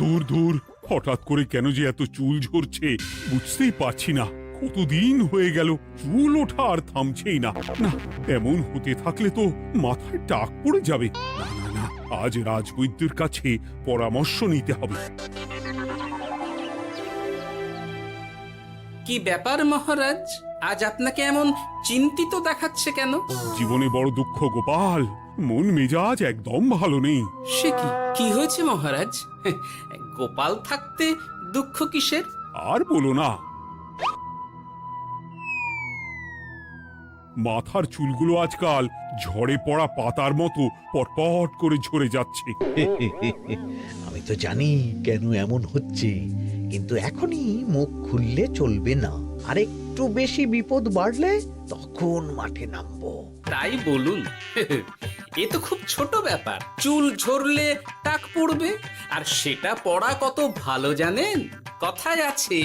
দূর দূর, হঠাৎ করে কেন যে এত চুল ঝরছে বুঝতেই পারছি না। কতদিন হয়ে গেল চুল ওঠা আর থামছেই না। না, এমন হতে থাকলে তো মাথায় টাক পড়ে যাবে। না না না, আজ রাজবৈদ্যের কাছে পরামর্শ নিতে হবে। কি ব্যাপার মহারাজ, আজ আপনাকে এমন চিন্তিত দেখাচ্ছে কেন? জীবনে বড় দুঃখ গোপাল, মন মেজাজ একদম ভালো নেই। সে কি কি হয়েছে মহারাজ? গোপাল থাকতে দুঃখ কিসের? আর বলো না, মাথার চুলগুলো আজকাল ঝড়ে পড়া পাতার মতো পটপট করে ঝরে যাচ্ছে। আমি তো জানি কেন এমন হচ্ছে, কিন্তু এখনই মুখ খুললে চলবে না। আর একটু বেশি বিপদ বাড়লে তখন মাঠে নামবো। তাই বলুন। এ তো খুব ছোট ব্যাপার। চুল ঝরলে টাক পড়বে, আর সেটা পড়া কত ভালো জানেন? কথায় আছে,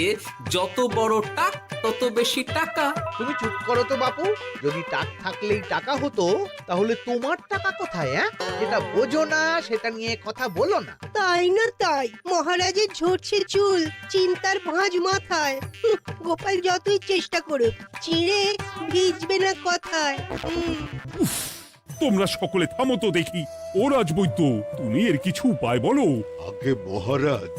যত বড় টাক তত বেশি টাকা। তুমি চুপ করো তো বাপু। যদি টাক থাকলেই টাকা হতো, তাহলে তোমার টাকা কোথায়? যেটা বোঝো না সেটা নিয়ে কথা বলো না। তাই না তাই, মহারাজের ঝরছে চুল, চিন্তার ভাঁজ মাথায়। গোপাল যতই চেষ্টা করুক, চিড়ে ভিজবে না কথায়। তোমরা সকলে থামো তো দেখি। ও রাজবৈদ্য, তুমি এর কিছু উপায় বলো। আগে মহারাজ,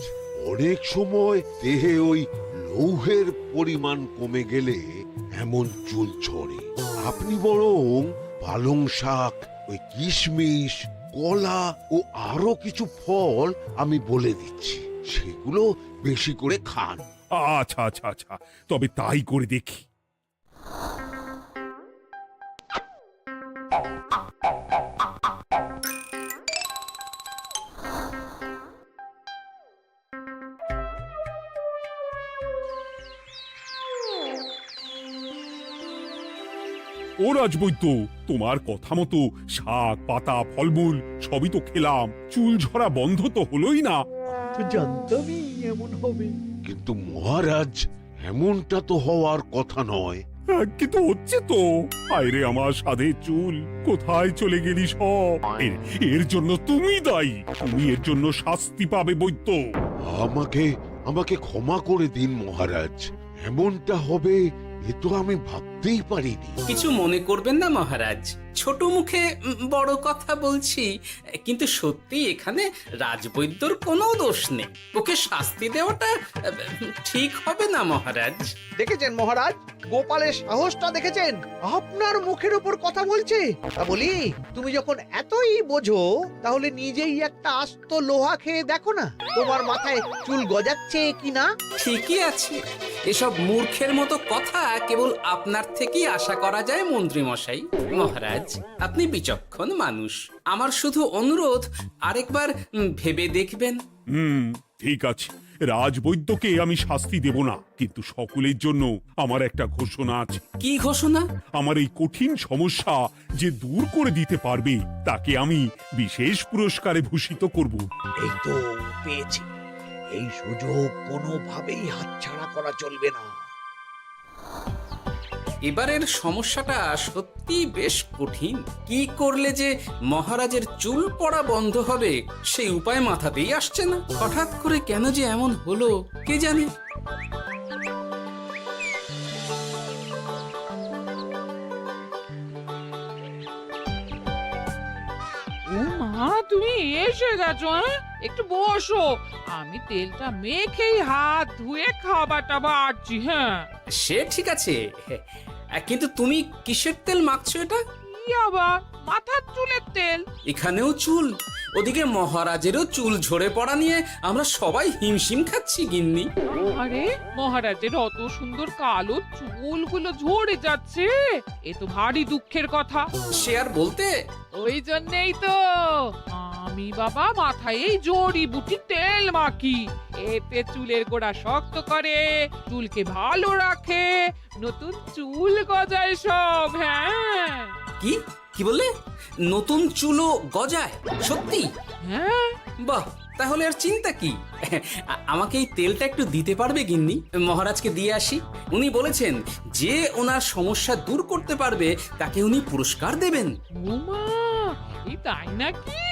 অনেক সময় দেহে ওই লৌহের পরিমাণ কমে গেলে এমন চুল ঝরে। আপনি বরং পালং শাক, ওই কিশমিশ, কলা ও আরো কিছু ফল আমি বলে দিচ্ছি, সেগুলো বেশি করে খান। আচ্ছা আচ্ছা আচ্ছা, তবে তাই করে দেখি। ও রাজবৈদ্য, তোমার কথা মতো শাক পাতা ফলমূল সবই তো খেলাম, চুল ঝরা বন্ধ তো হলোই না। তো জানতামই এমন হবে। কিন্তু মহারাজ, এমনটা তো হওয়ার কথা নয়। কিন্তু হচ্ছে তো। আরে আমার সাধে চুল, কোথায় চলে গেলি সব? এর জন্য তুমি দায়ী। তুমি এর জন্য শাস্তি পাবে বৈদ্য। আমাকে আমাকে ক্ষমা করে দিন মহারাজ, এমনটা হবে এ তো আমি ভাবতেই পারিনি। কিছু মনে করবেন না মহারাজ, ছোট মুখে বড় কথা বলছি। কিন্তু সত্যি এখানে রাজবৈদ্যর কোনো দোষ নেই। ওকে শাস্তি দেওয়াটা ঠিক হবে না মহারাজ। দেখেছেন মহারাজ, গোপালের সাহসটা দেখেছেন? আপনার মুখের উপর কথা বলছে। তা বলি, তুমি যখন এতই বোঝো, তাহলে নিজেই একটা আস্ত লোহা খেয়ে দেখো না, তোমার মাথায় চুল গজাচ্ছে কিনা। ঠিকই আছে, এসব মূর্খের মতো কথা কেবল আপনার থেকেই আশা করা যায় মন্ত্রী মশাই। মহারাজ, আপনি বিচক্ষণ মানুষ। আমার শুধু অনুরোধ, আরেকবার ভেবে দেখবেন। ঠিক আছে, রাজবৈদ্যকে আমি শাস্তি দেব না, কিন্তু সকলের জন্য আমার একটা ঘোষণা আছে। কি ঘোষণা? আমার এই কঠিন সমস্যা যে দূর করে দিতে পারবে, তাকে আমি বিশেষ পুরস্কারে ভূষিত করব। এই তো পেয়েছি। এই সুযোগ কোনোভাবেই হাতছাড়া করা চলবে না। এবারের সমস্যাটা সত্যি বেশ কঠিন। কি করলে যে মহারাজের চুল পড়া বন্ধ হবে সেই উপায় মাথাতেই আসছে না। হঠাৎ করে কেন যে এমন হলো কে জানে। ও মা, তুমি এসে গেছো? একটু বসো, আমি তেলটা মেখেই হাত ধুয়ে খাবারটা বাড়ছি। হ্যাঁ, সে ঠিক আছে, কিন্তু তুমি কিসের তেল মাখছো এটা? কি আবার মাথার চুলের তেল? এখানেও চুল, ওদিকে মহারাজেরও চুল ঝরে পড়া নিয়ে আমরা সবাই হিমশিম খাচ্ছি গিন্নি। আরে, মহারাজের অত সুন্দর কালো চুলগুলো ঝরে যাচ্ছে, এ তো ভারী দুঃখের কথা। সে আর বলতে। ওই জন্যেই তো আমি বাবা মাথায় এই জড়িবুটি তেল মাখি। এতে চুলের গোড়া শক্ত করে, চুলকে ভালো রাখে, নতুন চুল গজায় সব। হ্যাঁ। কি কি বললে? নতুন চুলও গজায়? সত্যি? হ্যাঁ। বাহ, তাহলে আর চিন্তা কি। আমাকে এই তেলটা একটু দিতে পারবে গিন্নি? মহারাজকে দিয়ে আসি। উনি বলেছেন যে ওনার সমস্যা দূর করতে পারবে তাকে উনি পুরস্কার দেবেন। ওমা, এই তাই নাকি?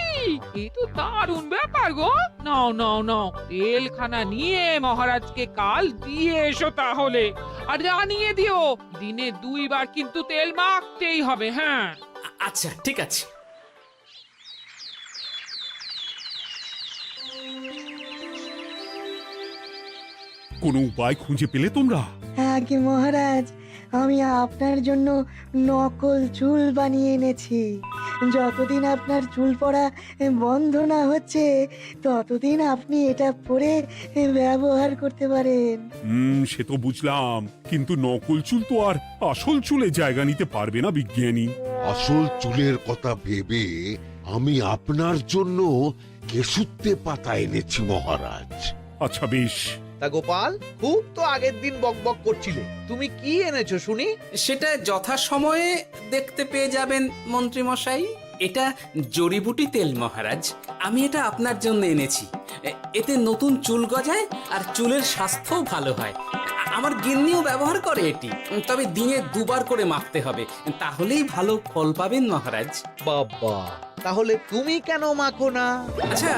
এ তো দারুণ ব্যাপার গো। নাও নাও নাও, তেলখানা নিয়ে মহারাজকে কাল দিয়ে এসো তাহলে। আর জানিয়ে দিও, দিনে 2 বার কিন্তু তেল মাখতেই হবে। হ্যাঁ, আচ্ছা ঠিক আছে। কোনো উপায় খুঁজে পেলে তোমরা? আগে মহারাজ, আমি আপনার জন্য নকল চুল বানিয়ে এনেছি। যতদিন আপনার চুল পড়া বন্ধ না হচ্ছে ততদিন আপনি এটা পরে ব্যবহার করতে পারেন। সে তো বুঝলাম, কিন্তু নকল চুল তো আর আসল চুলে জায়গা নিতে পারবে না বিজ্ঞানী। আসল চুলের কথা ভেবে আমি আপনার জন্য কেশুত্তে পাতা এনেছি মহারাজ। আচ্ছা বেশ। তা গোপাল, খুব তো আগের দিন বকবক করছিলে, তুমি কি এনেছো শুনি? সেটা যথাসময়ে দেখতে পেয়ে যাবেন মন্ত্রী মশাই। এটা জড়িবুটি তেল মহারাজ, আমি এটা আপনার জন্য এনেছি। এতে নতুন চুল গজায় আর চুলের স্বাস্থ্যও ভালো হয়। আমার গিন্নিও ব্যবহার করে এটি, তবে দিনে 2 বার করে মাখতে হবে, তাহলেই ভালো ফল পাবেন মহারাজ। বাবা, তাহলে তুমি কেন মাখো না? আচ্ছা,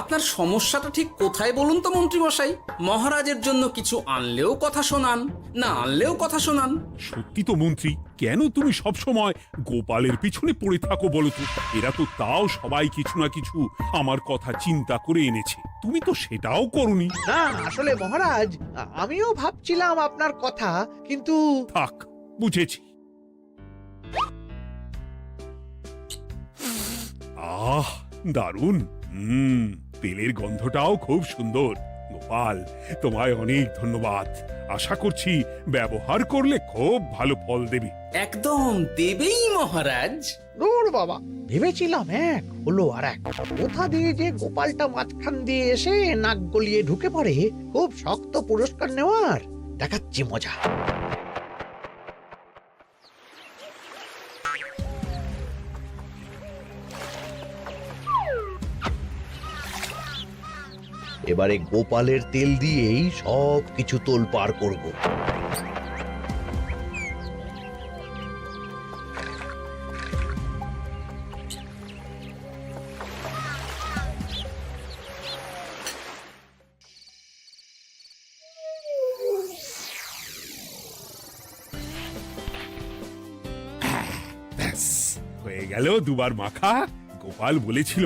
আপনার সমস্যাটা ঠিক কোথায় বলুন তো মন্ত্রী মশাই? মহারাজের জন্য কিছু আনলেও কথা শোনান, না আনলেও কথা শোনান। সত্যি তো মন্ত্রী, কেন তুমি সব সময় গোপালের পিছনে পড়ে থাকো বলো তো? এরা তো তাও সবাই কিছু না কিছু আমার কথা চিন্তা করে এনেছে, তুমি তো সেটাও করনি। না আসলে মহারাজ, আমিও ভাবছিলাম আপনার কথা, কিন্তু থাক, বুঝেছি। আহ, দারুণ। তেলের গন্ধটাও খুব সুন্দর। গোপাল, তোমায় অনেক ধন্যবাদ। আশা করছি ব্যবহার করলে খুব ভালো ফল দেবে। একদম দেবেই মহারাজ। দূর বাবা, ভেবেছিলাম এক হলো আর এক। কোথা দিয়ে যে গোপালটা মাঝখান দিয়ে এসে নাক গলিয়ে ঢুকে পড়ে, খুব শক্ত পুরস্কার নেওয়ার। দেখাচ্ছি মজা। এবারে গোপালের তেল দিয়েই সব কিছু তোলপাড় করব। ব্যাস, হয়ে গেল 2 বার মাখা। গোপাল বলেছিল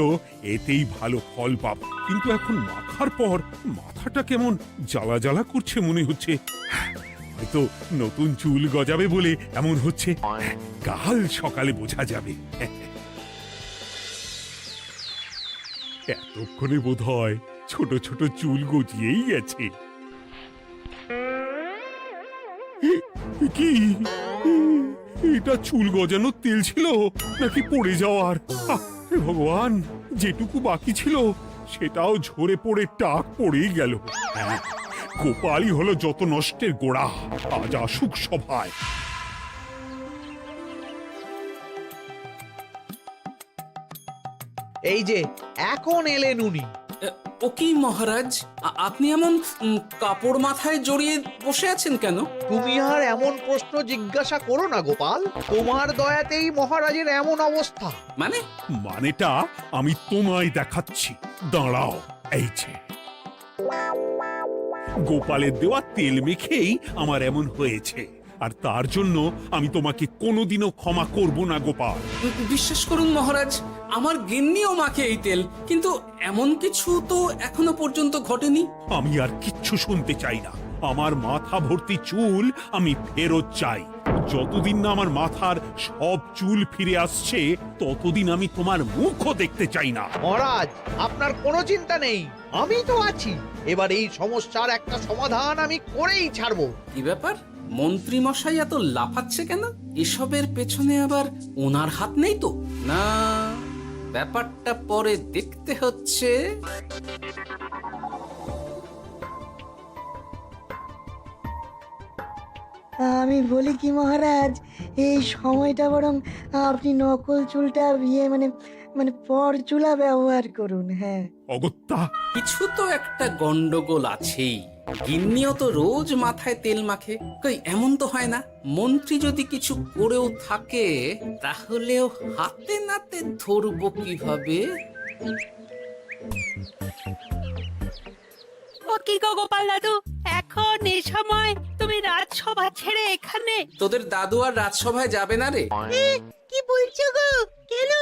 এতেই ভালো ফল পাব, কিন্তু এখন মাখার পর মাথাটা কেমন জ্বালা জ্বালা করছে মনে হচ্ছে। হয়তো নতুন চুল গজাবে বলে এমন হচ্ছে। কাল সকালে বোঝা যাবে। এতক্ষণে বোধহয় ছোট ছোট চুল গজিয়েই গেছে। কি এটা চুল গজানোর তেল ছিল নাকি পড়ে যাওয়ার? হে ভগবান, যেটুকু বাকি ছিল সেটাও ঝরে পড়ে টাক পড়েই গেল। গোপালই হলো যত নষ্টের গোড়া। আজ আসুক সভায়। এই যে এখন এলেন উনি। ও কি মহারাজ, আপনি এমন কাপড় মাথায় জড়িয়ে বসে আছেন কেন? তুমি আর এমন প্রশ্ন জিজ্ঞাসা করো না গোপাল, তোমার দয়াতেই মহারাজের এমন অবস্থা। মানেটা আমি তোমায় দেখাচ্ছি, দাঁড়াও। এই যে গোপালের দেওয়া তেল মেখেই আমার এমন হয়েছে, আর তার জন্য আমি তোমাকে কোনোদিনও ক্ষমা করব না গোপাল। বিশ্বাস করুন মহারাজ, আমার গিন্নিও মাখে এই তেল, কিন্তু এমন কিছু তো এখনো পর্যন্ত ঘটেনি। আমি আর কিচ্ছু শুনতে চাই না। আমার মাথা ভর্তি চুল আমি ফেরত চাই। যতদিন না আমার মাথার সব চুল ফিরে আসছে ততদিন আমি তোমার মুখও দেখতে চাই না। মহারাজ, আপনার কোনো চিন্তা নেই, আমি তো আছি। এবার এই সমস্যার একটা সমাধান আমি করেই ছাড়বো। কি ব্যাপার, মন্ত্রী মশাই এত লাফাচ্ছে কেন? এসবের পেছনে আবার ওনার হাত নেই তো? না, ব্যাপারটা পরে দেখতে হচ্ছে। আমি বলি কি মহারাজ, এই সময়টা বরং আপনি নকল চুলটা মানে মানে পরচুলা ব্যবহার করুন। হ্যাঁ, অগত্যা, কিছু তো একটা গন্ডগোল আছেই। গিন্নিও তো রোজ মাথায় তেল মাখে, কই এমন তো হয় না। মন্ত্রী যদি কিছু করেও থাকে তাহলেও হাতে নাতে ধরবো কিভাবে? ও কি গো গোপাল দাদু, এখন এই সময় তুমি রাজসভা ছেড়ে এখানে? তোদের দাদু আর রাজসভায় যাবে না রে? কি বলছো গো? কেন?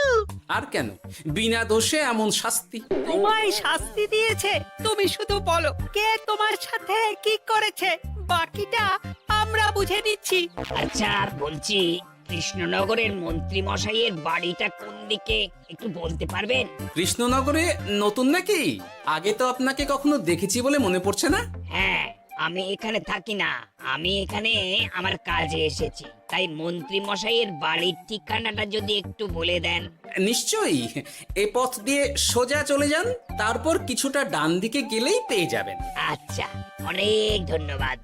আর কেন, বিনা দোষে এমন শাস্তি। তোমায় শাস্তি দিয়েছে, তুমি শুধু বলো কে তোমার সাথে কি করেছে, বাকিটা আমরা বুঝে নিচ্ছি। আচ্ছা বলছি, কৃষ্ণনগরের মন্ত্রী মশাইয়ের বাড়িটা কোন দিকে একটু বলতে পারবেন? কৃষ্ণনগরে নতুন নাকি? আগে তো আপনাকে কখনো দেখেছি বলে মনে পড়ছে না। হ্যাঁ, আমি এখানে থাকি না, আমি এখানে আমার কাজে এসেছি, তাই মন্ত্রী মশাইয়ের বাড়ির ঠিকানাটা যদি একটু বলে দেন। নিশ্চয়ই, এ পথ দিয়ে সোজা চলে যান, তারপর কিছুটা ডান দিকে গেলেই পেয়ে যাবেন। আচ্ছা, অনেক ধন্যবাদ।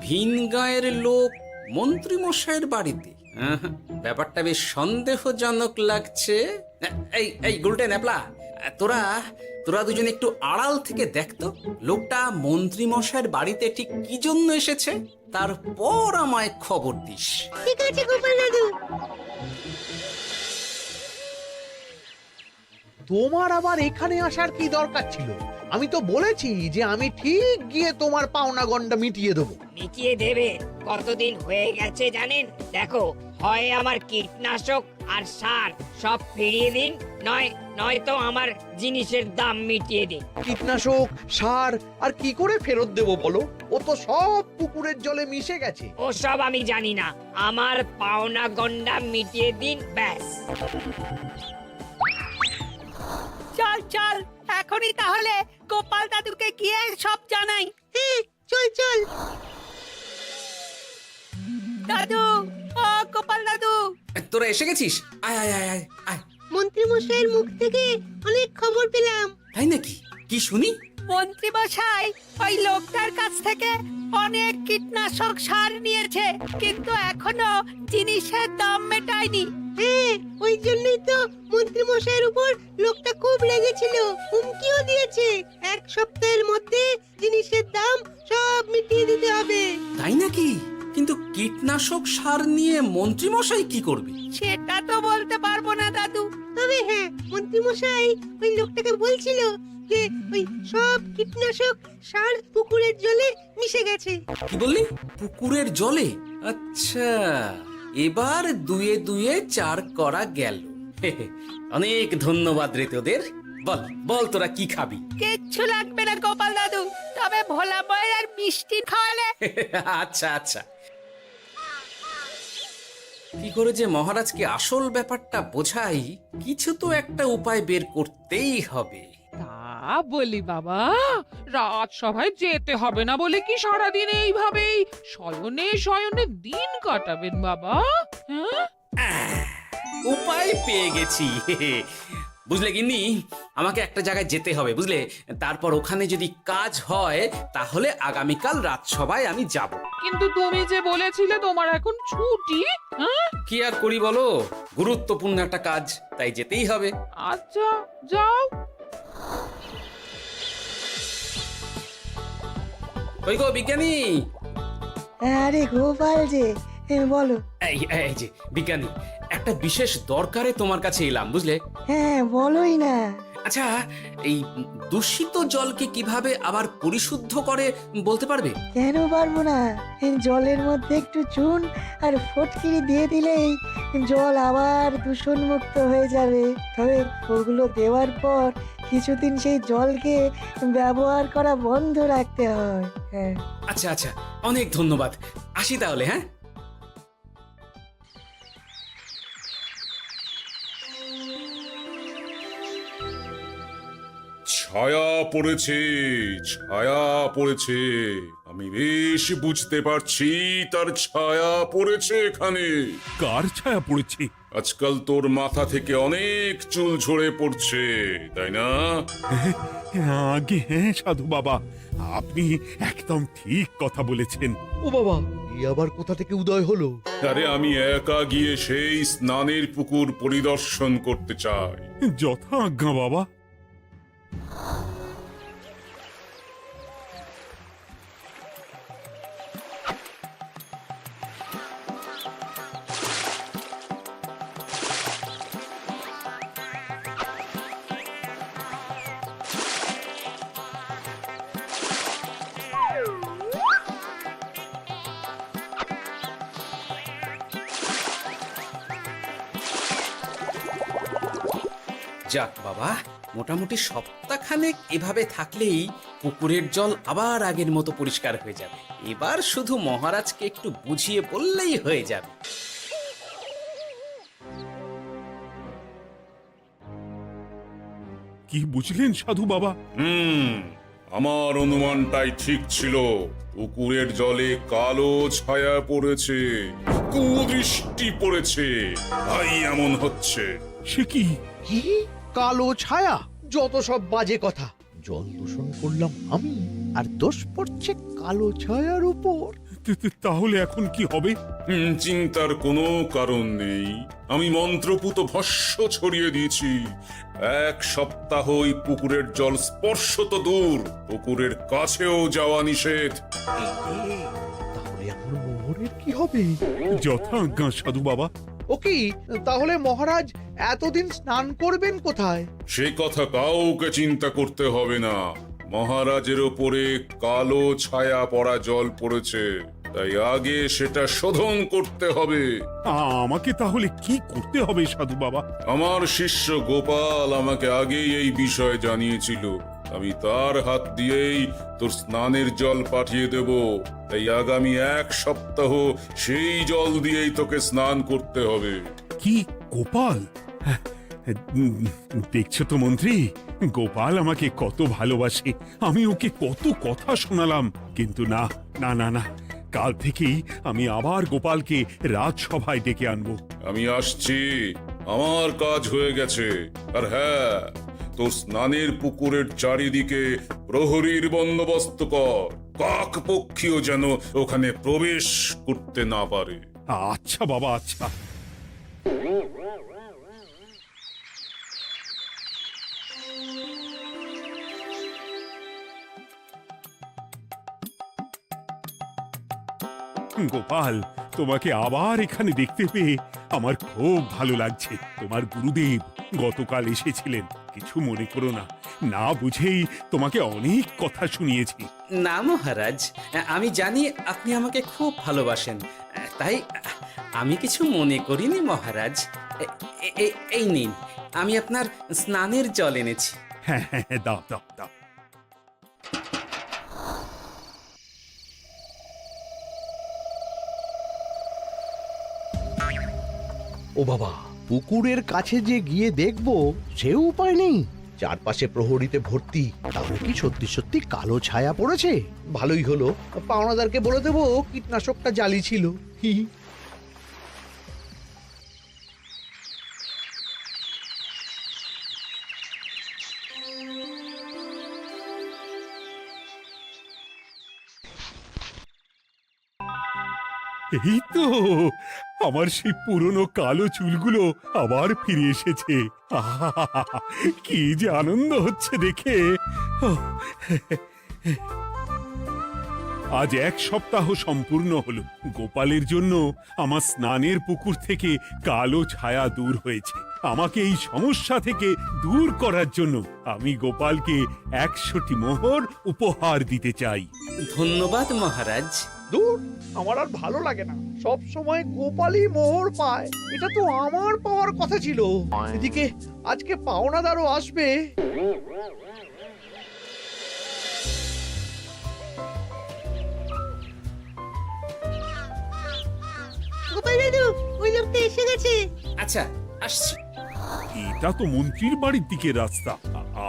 ভিন গাঁয়ের লোক মন্ত্রী মশাইয়ের বাড়িতে, ব্যাপারটা বেশ সন্দেহজনক লাগছে। এই এই গুলটে ন্যাপলা, তোরা তোরা দুজন একটু আড়াল থেকে দেখতো লোকটা মন্ত্রী মশাইয়ের বাড়িতে ঠিক কি জন্য এসেছে, তারপর আমায় খবর দিস। ঠিক আছে গোপাল দাদু। তোমার আবার এখানে আসার কি দরকার ছিল? আমি তো বলেছি যে আমি ঠিক গিয়ে তোমার পাওনা গন্ডা মিটিয়ে দেবো। মিটিয়ে দেবে? কতদিন হয়ে গেছে জানেন? দেখো, হয় আমার কীটনাশক আর সার সব ফিরিয়ে দিন, নয়তো আমার জিনিসের দাম মিটিয়ে দিন। কীটনাশক, সার আর কি করে ফেরত দেবো বলো? ও তো সব পুকুরের জলে মিশে গেছে। ওসব আমি জানি না, আমার পাওনা গন্ডা মিটিয়ে দিন, ব্যাস। চল চল, এখনই তাহলে গোপাল দাদুকে গিয়ে সব জানাই। হ্যাঁ, চল চল। দাদু, ও গোপাল দাদু। তোরা এসে গেছিস? আয় আয় আয় আয় আয়। মন্ত্রী মশাইয়ের মুখ থেকে অনেক খবর পেলাম। তাই নাকি? কি শুনি? মন্ত্রী মশাই ওই লোকটার কাছ থেকে অনেক কীটনাশক সার নিয়েছে, কিন্তু এখনো জিনিসের দাম মেটায়নি। হ্যাঁ, ওই জন্যই তো মন্ত্রী মশাইয়ের উপর লোকটা খুব রেগেছিল, হুমকিও দিয়েছে 1 সপ্তাহের মধ্যে জিনিসের দাম সব মিটিয়ে দিতে হবে। তাই নাকি? কিন্তু কীটনাশক সার নিয়ে মন্ত্রী মশাই কি করবে? সেটা তো বলতে পারবো না দাদু। তবে হ্যাঁ, মন্ত্রী মশাই ওই লোকটাকে বলছিল যে ওই সব কীটনাশক সার পুকুরের জলে মিশে গেছে। কি বললি? পুকুরের জলে? আচ্ছা, এবার দুয়ে দুয়ে 4 করা গেল। অনেক ধন্যবাদ রে তোদের। বল বল, তোরা কি খাবি? কিচ্ছু লাগবে না গোপাল দাদু, তবে ভোলা বয় আর মিষ্টি খাওয়ালে। আচ্ছা আচ্ছা। কি করে যে মহারাজকে আসল ব্যাপারটা বোঝাই, কিছু তো একটা উপায় বের করতেই হবে। তা বলি বাবা, রাজসভায় যেতে হবে না বলে কি সারাদিন এইভাবেই শয়নে শয়নে দিন কাটাবেন বাবা? হ্যাঁ, উপায় পেয়ে গেছি। বুঝলে গিন্নি, আমাকে একটা জায়গায় যেতে হবে, বুঝলে? তারপর ওখানে যদি কাজ হয় তাহলে আগামীকাল রাজসভায় আমি যাব। কিন্তু তুমি যে বলেছিলে তোমার এখন ছুটি। হ্যাঁ, কি আর করি বলো, গুরুত্বপূর্ণ একটা কাজ, তাই যেতেই হবে। আচ্ছা যাও। কই গো বিজ্ঞানী? আরে গোপাল যে, বলো। এই যে বিজ্ঞানী, একটা বিশেষ দরকারে তোমার কাছে এলাম, বুঝলে? হ্যাঁ, বলোই না। আচ্ছা, এই দূষিত জলকে কিভাবে আবার পরিশুদ্ধ করে বলতে পারবে? কেন পারবো না? জলের মধ্যে একটু চুন আর ফটকিরি দিয়ে দিলেই জল আবার দূষণমুক্ত হয়ে যাবে। তবে ওগুলো দেওয়ার পর কিছুদিন সেই জলকে ব্যবহার করা বন্ধ রাখতে হয়। হ্যাঁ। আচ্ছা আচ্ছা, অনেক ধন্যবাদ, আসি তাহলে। হ্যাঁ, ছায়া পড়েছে, ছায়া পড়েছে, আমি বেশ বুঝতে পারছি তার ছায়া পড়েছে এখানে। কার ছায়া পড়েছে? আজকাল তোর মাথা থেকে অনেক চুল ঝরে পড়ছে, তাই না? আগে হ্যাঁ সাধু বাবা, আপনি একদম ঠিক কথা বলেছেন। ও বাবা, এই আবার কোথা থেকে উদয় হলো? আরে আমি একা গিয়ে সেই স্নানের পুকুর পরিদর্শন করতে চাই। যথা আজ্ঞা বাবা। যাক বাবা, মোটামুটি সপ্তাহখানেক এভাবে থাকলেই পুকুরের জল আবার আগের মতো পরিষ্কার হয়ে যাবে। এবার শুধু মহারাজকে একটু বুঝিয়ে বললেই হয়ে যাবে। কি বুঝলেন সাধু বাবা? আমার অনুমানটাই ঠিক ছিল। পুকুরের জলে কালো ছায়া পড়েছে, কুদৃষ্টি পড়েছে, তাই এমন হচ্ছে। সে কি? কি কালো ছায়া? যত সব বাজে কথা। জল দূষণ করলাম আমি, আর দোষ পড়ছে কালো ছায়ার উপর। তাহলে এখন কি হবে? চিন্তার কোনো কারণ নেই। আমি মন্ত্রপুত ভস্য ছড়িয়ে দিয়েছি। 1 সপ্তাহ ওই পুকুরের জল স্পর্শ তো দূর, পুকুরের কাছেও যাওয়া নিষেধ। তাহলে আমার মোহরের কি হবে? যথা আজ্ঞা সাধু বাবা। ও কি, তাহলে মহারাজ এতদিন স্নান করবেন কোথায়? সে কথা কাউকে চিন্তা করতে হবে না। মহারাজের ওপরে কালো ছায়া পড়া জল পড়েছে, তাই আগে সেটা শোধন করতে হবে। আমাকে তাহলে কি করতে হবে সাধু বাবা? আমার শিষ্য গোপাল আমাকে আগেই এই বিষয় জানিয়েছিল। আমি তার হাত দিয়েই তোর স্নানের জল পাঠিয়ে দেব। তাই আগামী 1 সপ্তাহ সেই জল দিয়েই তোকে স্নান করতে হবে। কি গোপাল? দেখছো তো মন্ত্রী, গোপাল আমাকে কত ভালোবাসে। আমি ওকে কত কথা শোনালাম, কিন্তু না না না না, কাল থেকেই আমি আবার গোপালকে রাজসভায় ডেকে আনবো। আমি আসছি, আমার কাজ হয়ে গেছে। আর হ্যাঁ, তোর স্নানের পুকুরের চারিদিকে প্রহরীর বন্দোবস্ত কর। কাক পক্ষীও যেন ওখানে প্রবেশ করতে না পারে। আচ্ছা বাবা, আচ্ছা। গোপাল, তোমাকে আবার এখানে দেখতে পেয়ে আমার খুব ভালো লাগছে। তোমার গুরুদেব গতকাল এসেছিলেন, কিছু মনে করো না। না বুঝেই তোমাকে অনেক কথা শুনিয়েছি। না মহারাজ, আমি জানি আপনি আমাকে খুব ভালোবাসেন, তাই আমি কিছু মনে করিনি মহারাজ। এই নিন, আমি আপনার স্নানের জল এনেছি। হ্যাঁ হ্যাঁ হ্যাঁ, দাও দাও দাও। ও বাবা, পুকুরের কাছে যে গিয়ে দেখবো সে উপায় নেই। চারপাশে প্রহরীতে ভর্তি, তাহলে কি সত্যি সত্যি কালো ছায়া পড়েছে? ভালোই হলো, পাওনাদারকে বলে দেবো কীটনাশকটা জালি ছিল। হি হি। এই তো আমার সেই পুরনো কালো চুলগুলো আবার ফিরে এসেছে। আহা, কি যে আনন্দ হচ্ছে দেখে। আজ 1 সপ্তাহ সম্পূর্ণ হলো। গোপালের জন্য আমার স্নানের পুকুর থেকে কালো ছায়া দূর হয়েছে। আমাকে এই সমস্যা থেকে দূর করার জন্য আমি গোপালকে 100টি মোহর উপহার দিতে চাই। ধন্যবাদ মহারাজ। দূর, আমার আর ভালো লাগে না। সব সময় গোপালই মোহর পায়, এটা তো আমার পাওয়ার কথা ছিল। এদিকে আজকে পাওনাদারও আসবে। গোপাল দাদু, ওই লোকটা এসে গেছে। আচ্ছা, আসছি। এটা তো মন্ত্রীর বাড়ির দিকে রাস্তা।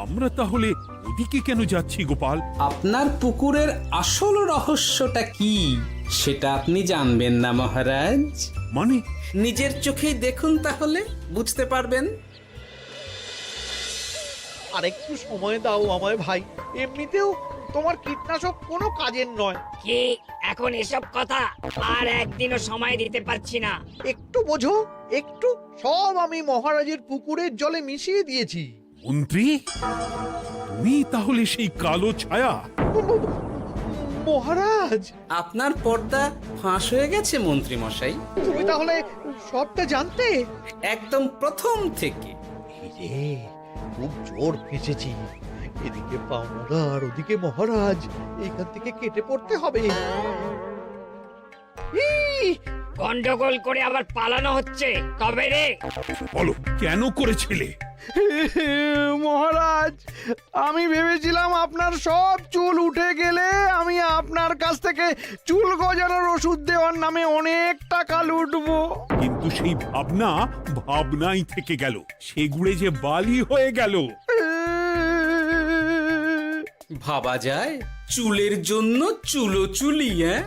আমরা তাহলে ওদিকে কেন যাচ্ছি গোপাল? আপনার পুকুরের আসল রহস্যটা কি সেটা আপনি জানবেন না মহারাজ? মানে? নিজের চোখেই দেখুন, তাহলে বুঝতে পারবেন। আর একটু সময় দাও আমায় ভাই, এমনিতেও তোমার কীটনাশক কোনো কাজের নয়। কি এখন এসব কথা? আর একদিনও সময় দিতে পারছি না। একটু বোঝো, একটু। সব আমি মহারাজের পুকুরের জলে মিশিয়ে দিয়েছি। মন্ত্রী, তুমি তাহলে সেই কালো ছায়া? মহারাজ, আপনার পর্দা ফাঁস হয়ে গেছে মন্ত্রী মশাই। তুমি তাহলে সবটা জানতে? একদম প্রথম থেকে। রে, খুব জোর ফেঁসেছি। এদিকে পাওনাদার, ওদিকে মহারাজ, এখান থেকে কেটে পড়তে হবে। গন্ডগোল করে আবার পালানো হচ্ছে তবে রে। বলো, কেন করেছিলে? মহারাজ, আমি ভেবেছিলাম আপনার সব চুল উঠে গেলে আমি আপনার কাছ থেকে চুল গজানোর ওষুধ দেওয়ার নামে অনেক টাকা লুটবো। কিন্তু সেই ভাবনা ভাবনাই থেকে গেল, সেগুড়ে যে বালি হয়ে গেল। ভাবা যায় চুলের জন্য চুলো চুলি, হ্যাঁ?